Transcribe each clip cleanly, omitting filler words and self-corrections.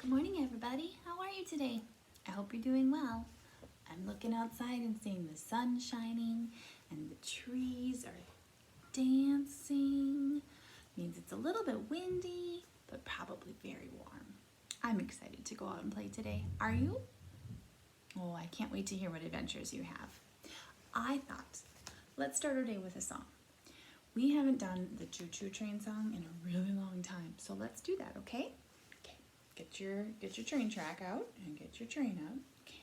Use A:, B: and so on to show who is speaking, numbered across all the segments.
A: Good morning, everybody. How are you today? I hope you're doing well. I'm looking outside and seeing the sun shining and the trees are dancing. Means it's a little bit windy, but probably very warm. I'm excited to go out and play today. Are you? Oh, I can't wait to hear what adventures you have. I thought, let's start our day with a song. We haven't done the Choo Choo Train song in a really long time, so let's do that, okay? Get your train track out and get your train out. Okay.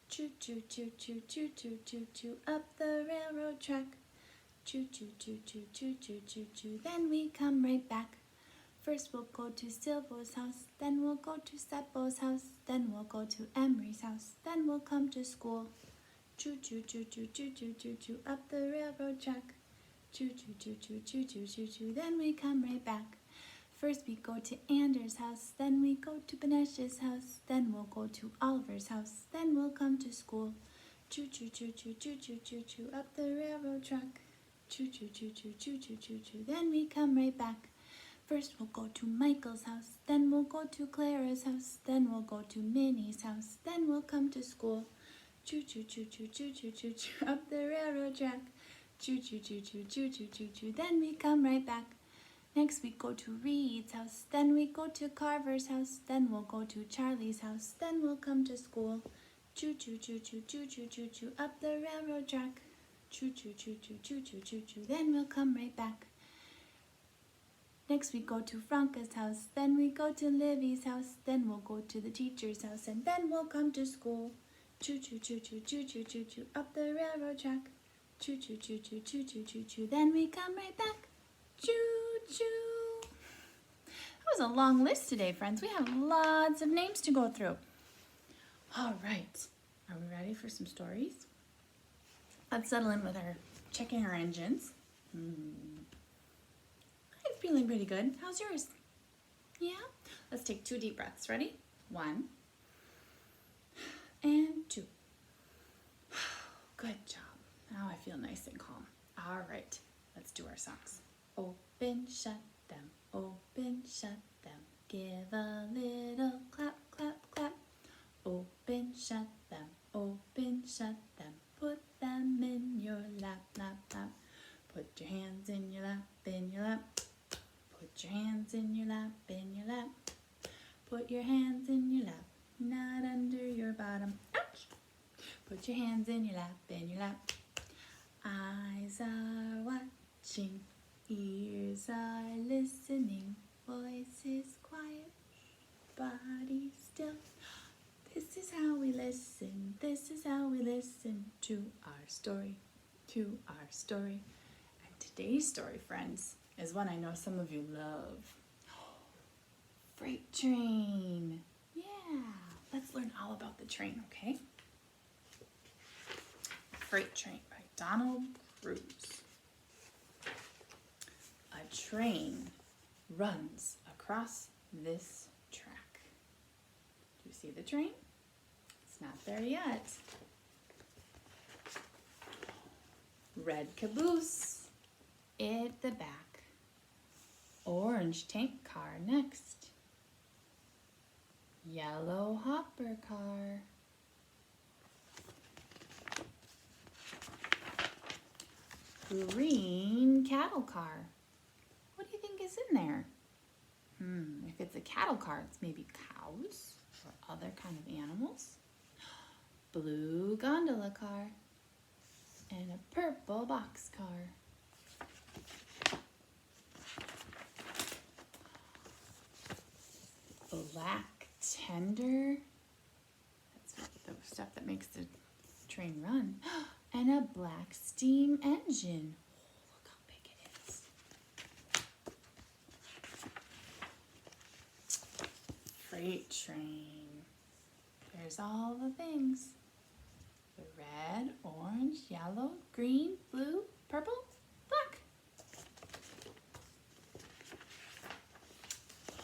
A: Choo choo choo choo choo choo choo choo up the railroad track. Choo choo choo choo choo choo choo choo. Then we come right back. First we'll go to Silvo's house, then we'll go to Seppo's house, then we'll go to Emery's house, then we'll come to school. Choo choo choo choo choo choo choo choo up the railroad track. Choo choo choo choo choo choo choo choo. Then we come right back. First we go to Anders' house, then we go to Banesh's house, then we'll go to Oliver's house, then we'll come to school. Choo choo choo choo choo choo choo choo up the railroad track. Choo choo choo choo choo choo choo choo. Then we come right back. First we'll go to Michael's house, then we'll go to Clara's house, then we'll go to Minnie's house, then we'll come to school. Choo choo choo choo choo choo choo choo up the railroad track. Choo choo choo choo choo choo choo choo. Then we come right back. Next we go to Reed's house, then we go to Carver's house, then we'll go to Charlie's house, then we'll come to school. Choo choo choo choo choo choo choo choo up the railroad track. Choo choo choo choo choo choo choo choo. Then we'll come right back. Next we go to Franca's house, then we go to Livy's house, then we'll go to the teacher's house, and then we'll come to school. Choo choo choo choo choo choo choo choo up the railroad track. Choo choo choo choo choo choo choo choo. Then we come right back. Choo choo. That was a long list today, friends. We have lots of names to go through. All right. Are we ready for some stories? Let's settle in with checking our engines. I'm feeling pretty good. How's yours? Yeah? Let's take 2 deep breaths. Ready? 1 and 2. Good job. Now I feel nice and calm. All right. Let's do our songs. Open, shut them, open, shut them. Give a little clap, clap, clap. Open, shut them, open, shut them. Put them in your lap, lap, lap. Put your hands in your lap, in your lap. Put your hands in your lap, in your lap. Put your hands in your lap, not under your bottom. Ouch! Put your hands in your lap, in your lap. Eyes are watching. Ears are listening, voices quiet, body still. This is how we listen, this is how we listen to our story, to our story. And today's story, friends, is one I know some of you love. Freight train. Yeah, let's learn all about the train, okay? Freight Train by Donald Cruz. A train runs across this track. Do you see the train? It's not there yet. Red caboose at the back. Orange tank car next. Yellow hopper car. Green cattle car. What do you think is in there? If it's a cattle car, it's maybe cows or other kind of animals. Blue gondola car and a purple box car. Black tender. That's the stuff that makes the train run. And a black steam engine. Oh, look how big it is. Freight train. There's all the things. The red, orange, yellow, green, blue, purple, black.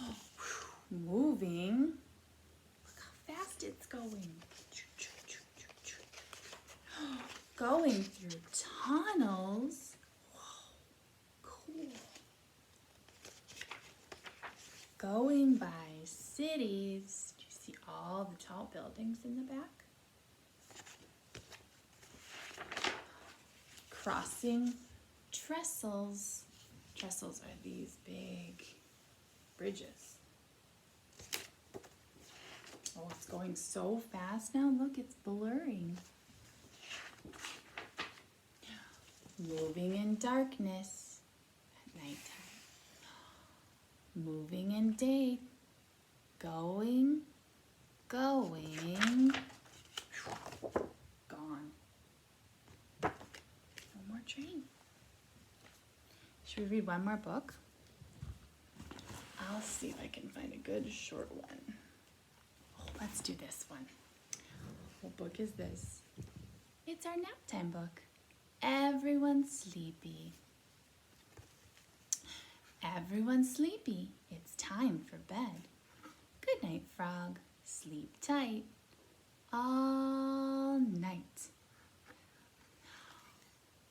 A: Oh, moving. Look how fast it's going. Going through tunnels. Whoa, cool. Going by cities. all the tall buildings in the back. Crossing trestles. Trestles are these big bridges. Oh, it's going so fast now. Look, it's blurring. Moving in darkness at nighttime. Moving in day. Going. Gone. No more train. Should we read one more book? I'll see if I can find a good short one. Oh, let's do this one. What book is this? It's our nap time book. Everyone's sleepy. Everyone's sleepy. It's time for bed. Good night, frog. Sleep tight all night.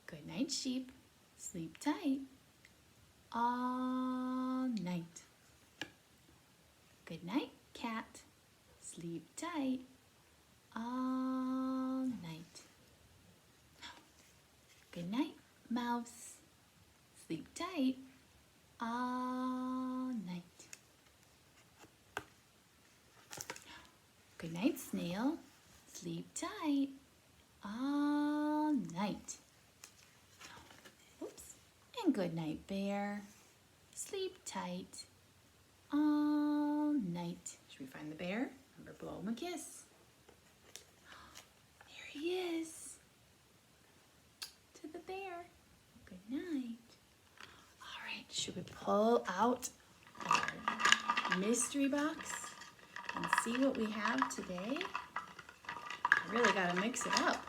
A: Good night, sheep. Sleep tight all night. Good night, cat. Sleep tight all night. Good night, mouse. Sleep tight all night. Good night, snail. Sleep tight all night. Oops. And good night, bear. Sleep tight all night. Should we find the bear? Remember, blow him a kiss. There he is. To the bear. Good night. All right, should we pull out our mystery box and see what we have today? I really gotta mix it up.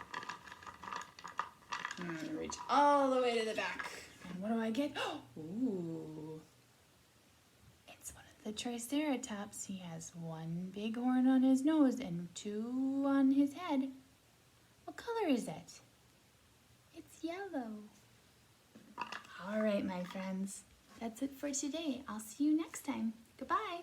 A: I'm gonna reach all the way to the back. And what do I get? Ooh. It's one of the Triceratops. He has one big horn on his nose and two on his head. What color is it? It's yellow. All right, my friends. That's it for today. I'll see you next time. Goodbye.